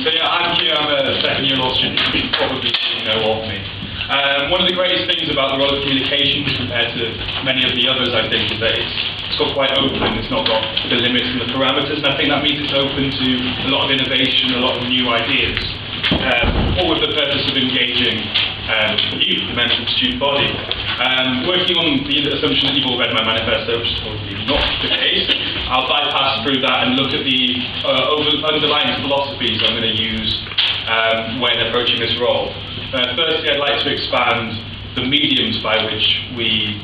So yeah, I'm here, I'm a second year law student, you probably know of me. One of the greatest things about the role of communications compared to many of the others, I think, is that it's got quite open, it's not got the limits and the parameters, and I think that means it's open to a lot of innovation, a lot of new ideas, all with the purpose of engaging you, the members of the student body. Working on the assumption that you've all read my manifesto, which is probably not the case, I'll bypass through that and look at the underlying philosophies I'm going to use when approaching this role. Firstly, I'd like to expand the mediums by which we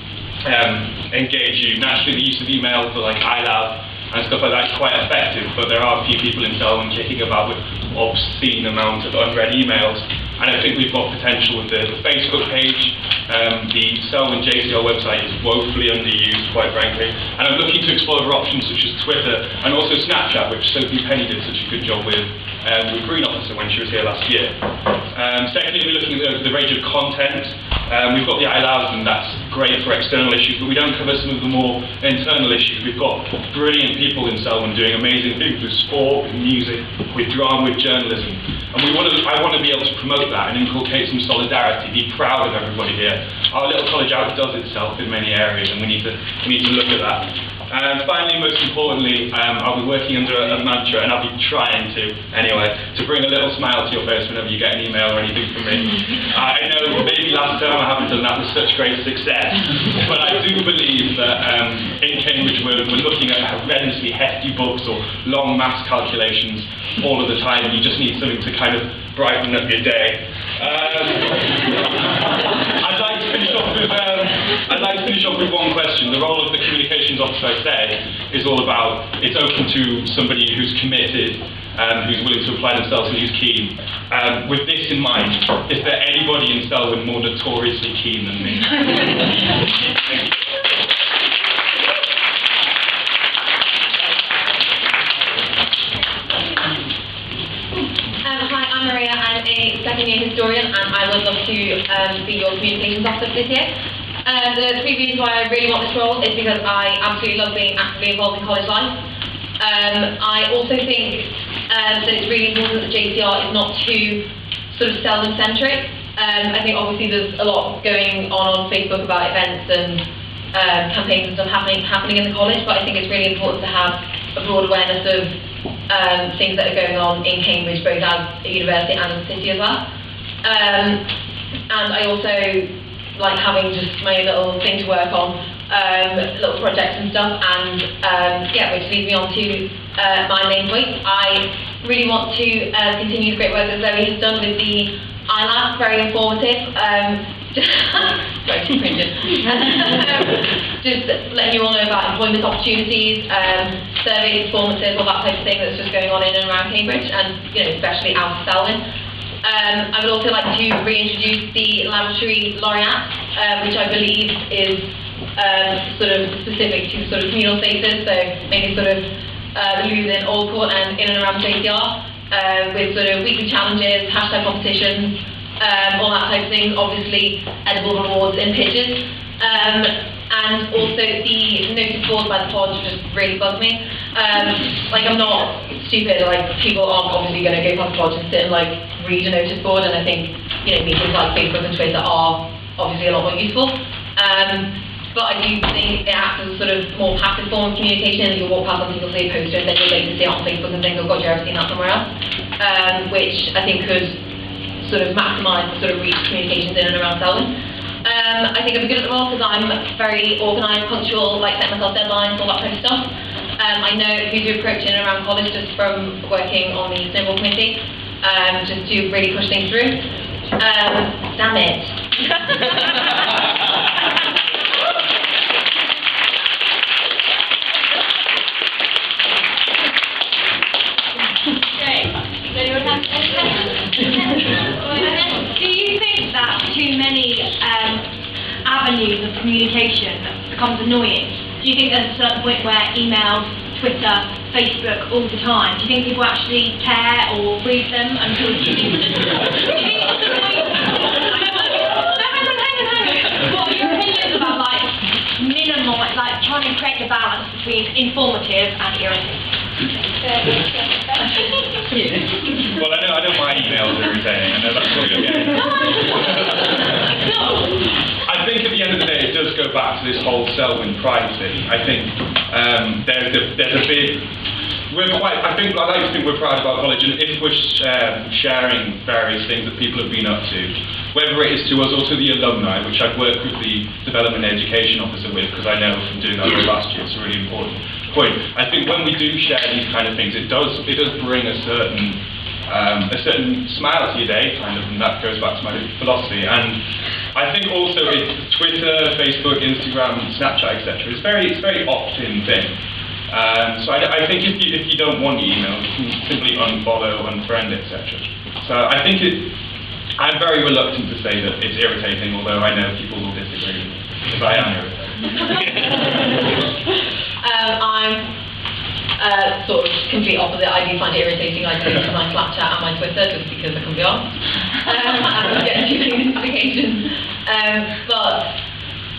engage you. Naturally, the use of email for like iLab and stuff like that is quite effective, but there are a few people in Selwyn kicking about with obscene amounts of unread emails, and I think we've got potential with the Facebook page. The Selwyn JCR website is woefully underused, quite frankly, and I'm looking to explore other options such as Twitter and also Snapchat, which Sophie Penny did such a good job with Green Officer when she was here last year. Secondly, we're looking at the range of content. We've got the iLabs, and that's great for external issues, but we don't cover some of the more internal issues. We've got brilliant people in Selwyn doing amazing things with sport, with music, with drama, with journalism. And I want to be able to promote that and inculcate some solidarity, be proud of everybody here. Our little college outdoes itself in many areas, and we need to look at that. And finally, most importantly, I'll be working under a mantra, and I'll be trying to, anyway, to bring a little smile to your face whenever you get an email or anything from me. I know maybe last term I haven't done that with such great success, but I do believe that in Cambridge we're looking at horrendously hefty books or long maths calculations all of the time, and you just need something to kind of brighten up your day. I'd like to finish off with one question. The role of the communications officer, I said, is all about, it's open to somebody who's committed, who's willing to apply themselves and who's keen. With this in mind, is there anybody in Selwyn more notoriously keen than me? Thank you. I'm a second-year historian, and I would love to be your communications officer this year. The three reasons why I really want this role is because I absolutely love being actively involved in college life. I also think that it's really important that JCR is not too sort of Selwyn-centric. I think obviously there's a lot going on Facebook about events and campaigns and stuff happening in the college, but I think it's really important to have a broad awareness of things that are going on in Cambridge, both as a university and as a city as well. And I also like having just my little thing to work on, little projects and stuff, and yeah, which leads me on to my main point. I really want to continue the great work that Zoe has done with the iLab, very informative. Sorry, too cringing. Just letting you all know about employment opportunities, surveys, performances, all that type of thing that's just going on in and around Cambridge, and especially out of Selwyn. I would also like to reintroduce the laboratory laureate, which I believe is sort of specific to sort of communal spaces, so maybe sort of the Louvre in Old Court and in and around JCR, with sort of weekly challenges, hashtag competitions, all that type of thing, obviously edible rewards in pitches, and also the notice board by the pod just really bugs me. Like, I'm not stupid, like people aren't obviously going to go past the pod and sit and like read a notice board, and I think mediums like Facebook and Twitter are obviously a lot more useful. But I do think it acts as a sort of more passive form of communication, that you'll walk past and people see a poster and then you'll later see it on Facebook and think, oh god, you've ever seen that somewhere else? Which I think could sort of maximise the sort of reach communications in and around Selwyn. I think I'm good at the role because I'm very organised, punctual, like set myself deadlines, all that kind of stuff. I know who to approach in and around college just from working on the snowball committee, just to really push things through. Damn it. Do you think that too many avenues of communication becomes annoying? Do you think there's a certain point where emails, Twitter, Facebook all the time, do you think people actually care or read them? And do you think it's what are your opinions about like trying to create the balance between informative and irritating? Well, I me saying. I know that's what you're getting. I think at the end of the day, it does go back to this whole Selwyn Pride thing. I think there's a big... I like to think we're proud of our college, and if we're sharing various things that people have been up to, whether it is to us or to the alumni, which I've worked with the Development and Education Officer with, because I know from doing that last year, it's a really important point. I think when we do share these kind of things, it does bring a certain smile to your day, kind of, and that goes back to my philosophy. And I think also it's Twitter, Facebook, Instagram, Snapchat, etc. It's very opt-in thing. So I think if you don't want your email, you can simply unfollow, unfriend, etc. So I think I'm very reluctant to say that it's irritating, although I know people will disagree, because I am irritating. I'm sort of complete opposite. I do find it irritating. I delete my Snapchat and my Twitter just because I can be on. I'm getting too many notifications. But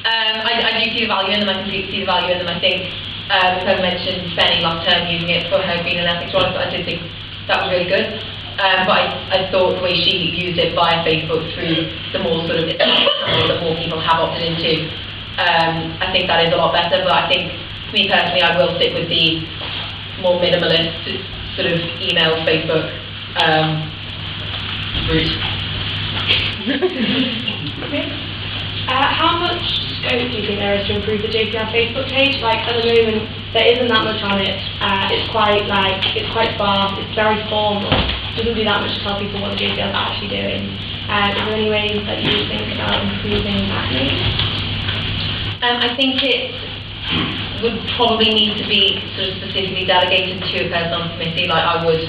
I do see the value in them. I completely see the value in them. I think Claire mentioned Benny last term using it for her green and ethics role, but I did think that was really good. But I thought the way she used it via Facebook through the more sort of channels that more people have opted into, I think that is a lot better. But I think, for me personally, I will stick with the more minimalist sort of email, Facebook route. How much scope do you think there is to improve the JCR Facebook page? Like at the moment, there isn't that much on it. It's quite sparse. It's very formal. Doesn't do that much to tell people what the JCR is actually doing. Is there any ways that you think about improving that page? I think it would probably need to be sort of specifically delegated to a person on the committee. Like I would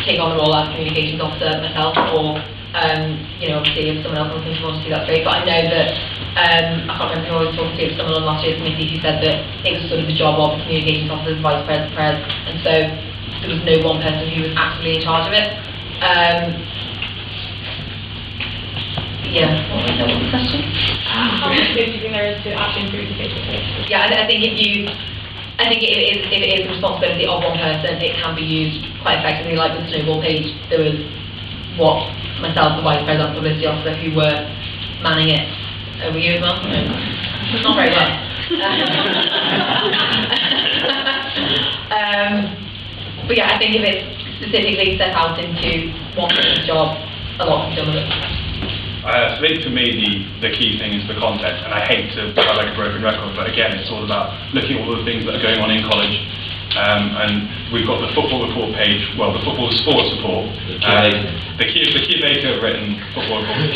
take on the role as communications officer myself, or obviously if someone else on the committee wants to do that, great. But I know that I can't remember who I was talking to, it was someone on last year's committee who said that it was sort of the job of the communications officer, vice president, and so there was no one person who was actually in charge of it. What was the question? How much scope do you think there is to actually improve the Facebook page? Yeah, I think if it is the responsibility of one person, it can be used quite effectively. Like with the Snowball page, there was myself, the vice president, publicity officer, who were manning it over you as well. Not very well. But yeah, I think if it's specifically set out into one person's job, a lot can be done with it. I think for me the key thing is the content, and I hate to sound like a broken record, but again it's all about looking at all the things that are going on in college. And we've got the football report page, well the sports report, the Keir Baker written football report,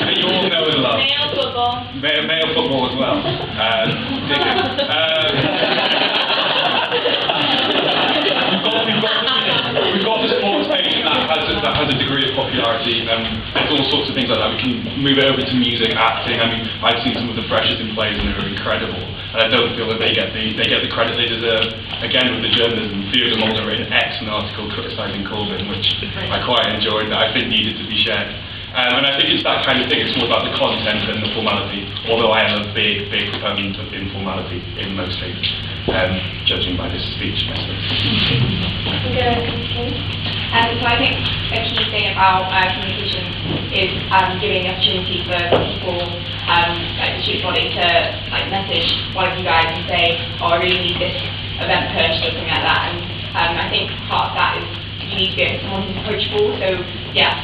that you all know and love. Male football. Male football as well. We've got the sports page that has a degree of popularity. There's all sorts of things like that. We can move it over to music, acting. I mean, I've seen some of the freshers in plays and they're incredible. And I don't feel that they get the credit they deserve. Again, with the journalism, Fiona Mulder wrote an excellent article criticising Corbyn, which I quite enjoyed, that I think needed to be shared. And I think it's that kind of thing. It's more about the content than the formality, although I am a big proponent of informality in most things, judging by this speech myself. So I think a key thing about communication is giving the opportunity for people, like the student body, to message one of you guys and say, oh, I really need this event pushed or something like that. And I think part of that is you need to be someone who's approachable. So yeah,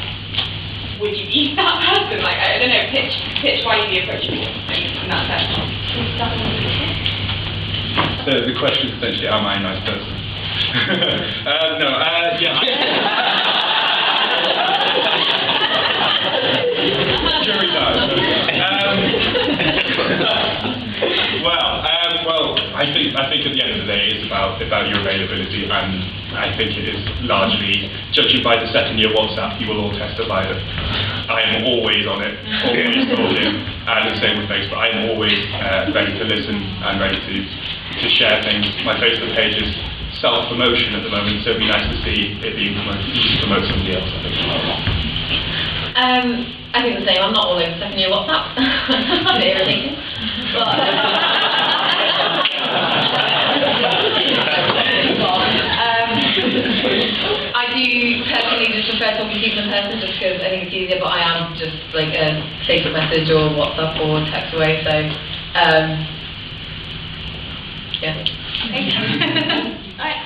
would you be that person? Like I don't know, pitch why you'd be approachable in that sense. So the question is essentially, am I a nice person? Jury time. I think at the end of the day it's about your availability, and I think it is largely, judging by the second year WhatsApp, you will all testify that I am always on it, always talking, and the same with Facebook. I am always ready to listen and ready to share things. My Facebook page is self-promotion at the moment, so it'd be nice to see it being promoted to promote somebody else, I think. I think the same. I'm not all over second year WhatsApp. It's a bit irritating. But I do personally just prefer talking to people in person just because I think it's easier, but I am just like a Facebook message or WhatsApp or text away, so, yeah. Okay. Alright,